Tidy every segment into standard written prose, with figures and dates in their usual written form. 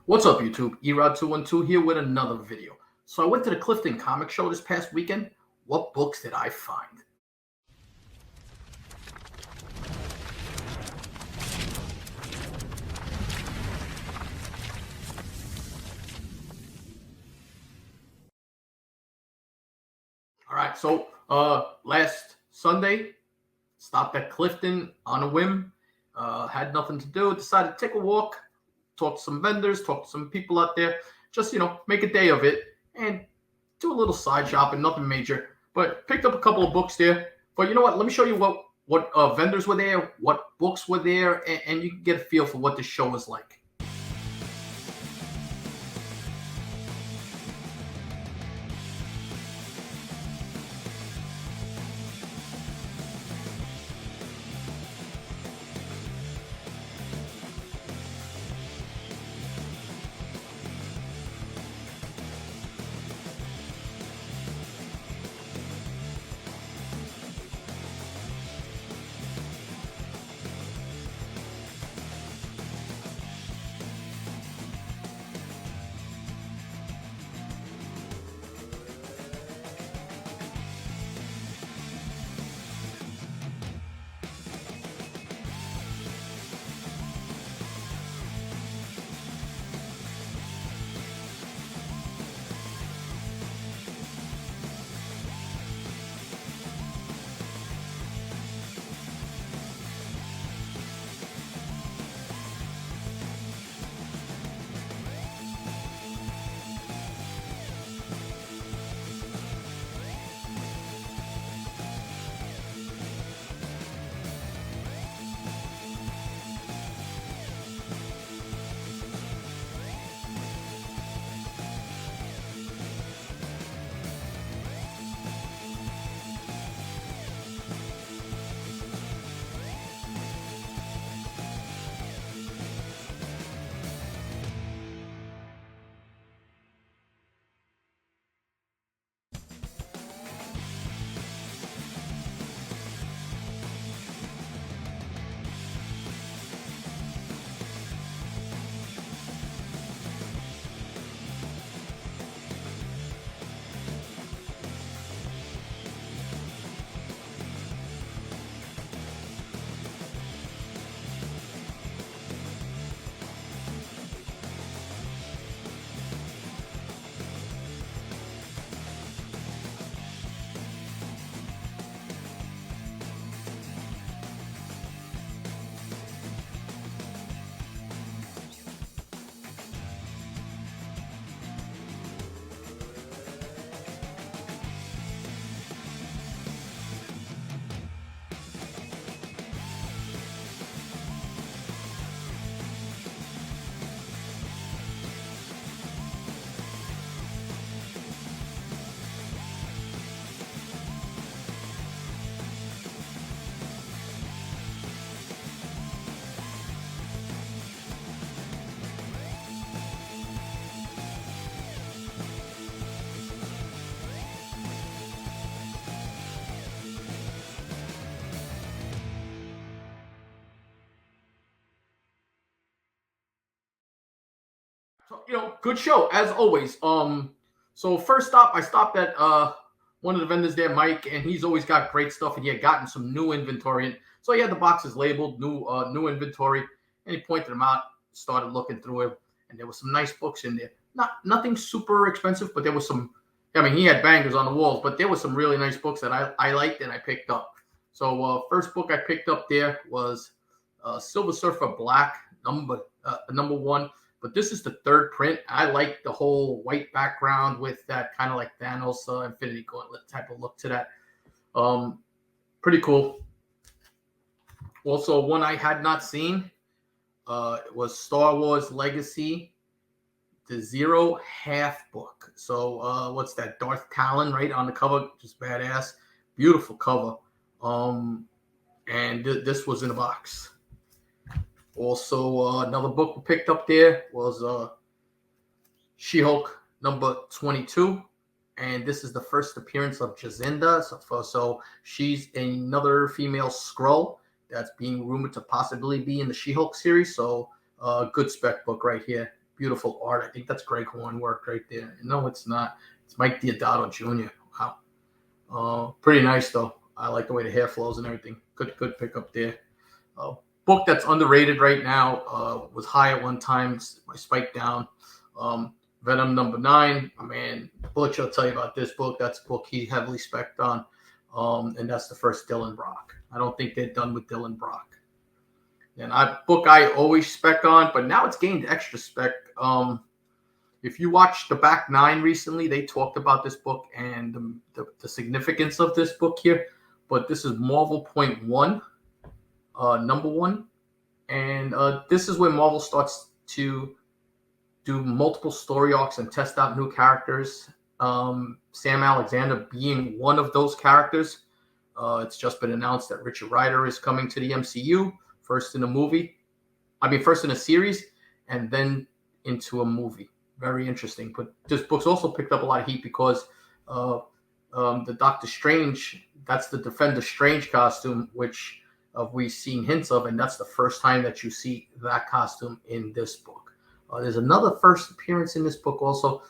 What's up, YouTube? Erod212 here with another video. So I went to the Clifton Comic Show this past weekend. What books did I find? All right, so last Sunday, stopped at Clifton on a whim. Had nothing to do. Decided to take a walk, talk to some vendors, talk to some people out there. Just make a day of it and do a little side shopping. Nothing major, but picked up a couple of books there. But you know what? Let me show you what vendors were there, what books were there, and you can get a feel for what the show was like. So, good show as always. So first stop, I stopped at one of the vendors there, Mike, and he's always got great stuff, and he had gotten some new inventory in. So he had the boxes labeled new inventory, and he pointed them out. Started looking through it, and there was some nice books in there. Nothing super expensive, but there was some. I mean, he had bangers on the walls, but there was some really nice books that I liked and I picked up. So first book I picked up there was Silver Surfer Black number one, but this is the third print. I like the whole white background with that kind of like Thanos Infinity Gauntlet type of look to that. Pretty cool. Also, one I had not seen was Star Wars Legacy, the Zero Half book. So what's that? Darth Talon right on the cover, just badass, beautiful cover. And this was in a box. Also, another book we picked up there was She-Hulk number 22. And this is the first appearance of Jacinda. So she's another female Skrull that's being rumored to possibly be in the She-Hulk series. So good spec book right here. beautiful art. I think that's Greg Horn work right there. No, it's not. It's Mike Diodato Jr. Wow. Pretty nice though. I like the way the hair flows and everything. Good pick up there. Book that's underrated right now, was high at one time. I spiked down. Venom #9. My man Butch will tell you about this book. That's a book he heavily spec'd on. And that's the first Dylan Brock. I don't think they're done with Dylan Brock. And book I always spec on, but now it's gained extra spec. If you watched the Back Nine recently, they talked about this book and the significance of this book here. But this is Marvel Point One, #1. And this is where Marvel starts to do multiple story arcs and test out new characters. Sam Alexander being one of those characters. It's just been announced that Richard Rider is coming to the MCU, first in a series, and then into a movie. Very interesting. But this book's also picked up a lot of heat because the Doctor Strange, that's the Defender Strange costume, which we've seen hints of, and that's the first time that you see that costume in this book. There's another first appearance in this book also.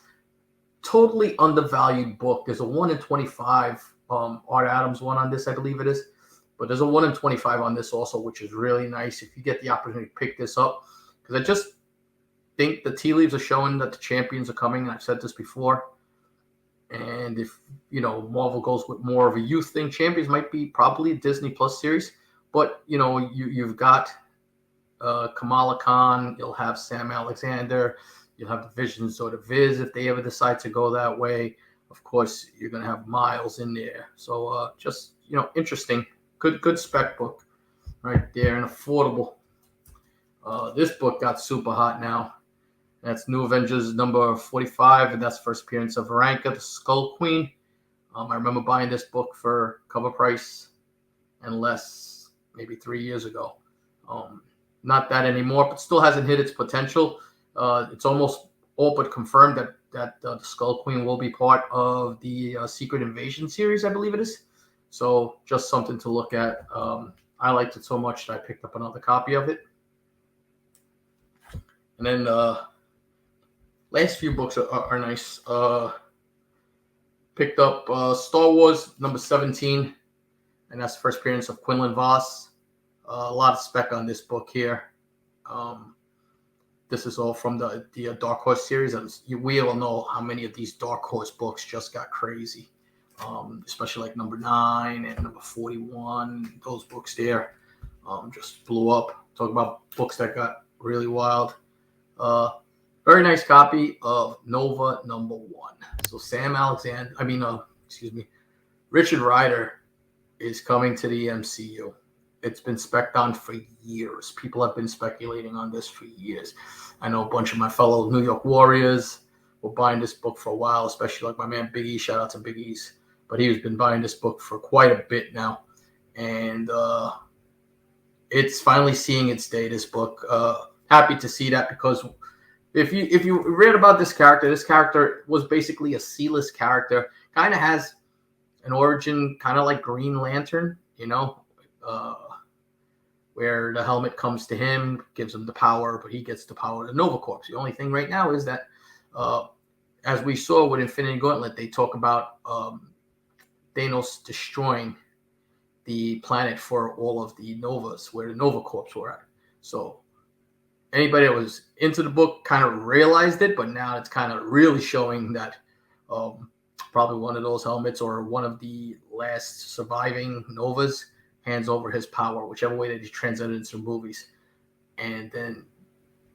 Totally undervalued book. There's a 1 in 25 Art Adams one on this, I believe it is. But there's a 1 in 25 on this also, which is really nice if you get the opportunity to pick this up. Because I just think the tea leaves are showing that the champions are coming. I've said this before. And if, Marvel goes with more of a youth thing, Champions might be probably a Disney Plus series. But, you've got Kamala Khan. You'll have Sam Alexander. You'll have the Visions or the Viz if they ever decide to go that way. Of course, you're going to have Miles in there. So just, interesting. Good spec book right there and affordable. This book got super hot now. That's New Avengers #45, and that's first appearance of Veranka, the Skull Queen. I remember buying this book for cover price and less maybe 3 years ago. Not that anymore, but still hasn't hit its potential. It's almost all but confirmed that the Skull Queen will be part of the Secret Invasion series, I believe it is. So just something to look at. I liked it so much that I picked up another copy of it. And then last few books are nice. Picked up Star Wars #17, and that's the first appearance of Quinlan Vos. A lot of spec on this book here. This is all from the Dark Horse series. We all know how many of these Dark Horse books just got crazy, especially like #9 and #41. Those books there just blew up. Talk about books that got really wild. Very nice copy of Nova #1. So Richard Rider is coming to the MCU. It's been spec'd on for years. People have been speculating on this for years. I know a bunch of my fellow New York Warriors were buying this book for a while, especially like my man Big E. Shout out to Big E's. But he's been buying this book for quite a bit now. And it's finally seeing its day, this book. Happy to see that, because if you read about this character was basically a C-list character. Kind of has an origin kind of like Green Lantern, where the helmet comes to him, gives him the power, but he gets the power of the Nova Corps. The only thing right now is that, as we saw with Infinity Gauntlet, they talk about Thanos destroying the planet for all of the Novas, where the Nova Corps were at. So anybody that was into the book kind of realized it, but now it's kind of really showing that probably one of those helmets or one of the last surviving Novas hands over his power, whichever way that he transcended into movies. And then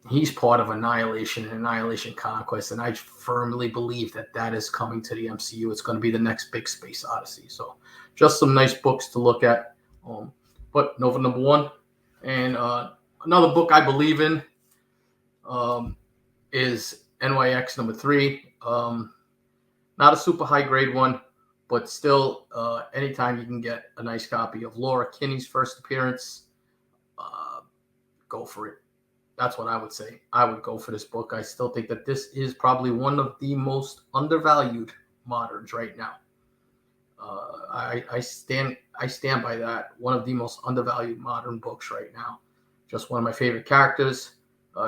he's part of Annihilation and Annihilation Conquest, and I firmly believe that is coming to the MCU. It's going to be the next big space odyssey. So just some nice books to look at. But Nova #1. And another book I believe in is NYX #3. Not a super high grade one, but still, anytime you can get a nice copy of Laura Kinney's first appearance, go for it. That's what I would say. I would go for this book. I still think that this is probably one of the most undervalued moderns right now. I stand by that. One of the most undervalued modern books right now. Just one of my favorite characters.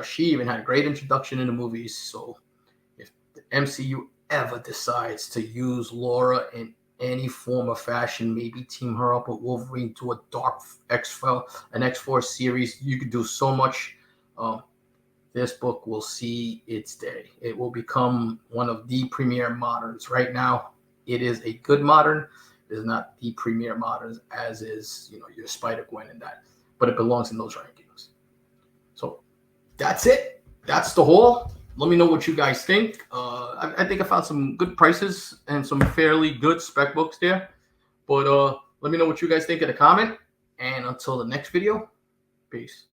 She even had a great introduction in the movies. So if the MCU ever decides to use Laura in any form of fashion, maybe team her up with Wolverine to a dark an X-Force series, you could do so much. This book will see its day. It will become one of the premier moderns. Right now, it is a good modern. It is not the premier moderns as is, your Spider-Gwen and that, but it belongs in those rankings. So that's it. That's the haul. Let me know what you guys think. I think I found some good prices and some fairly good spec books there. But let me know what you guys think in the comment. And until the next video, peace.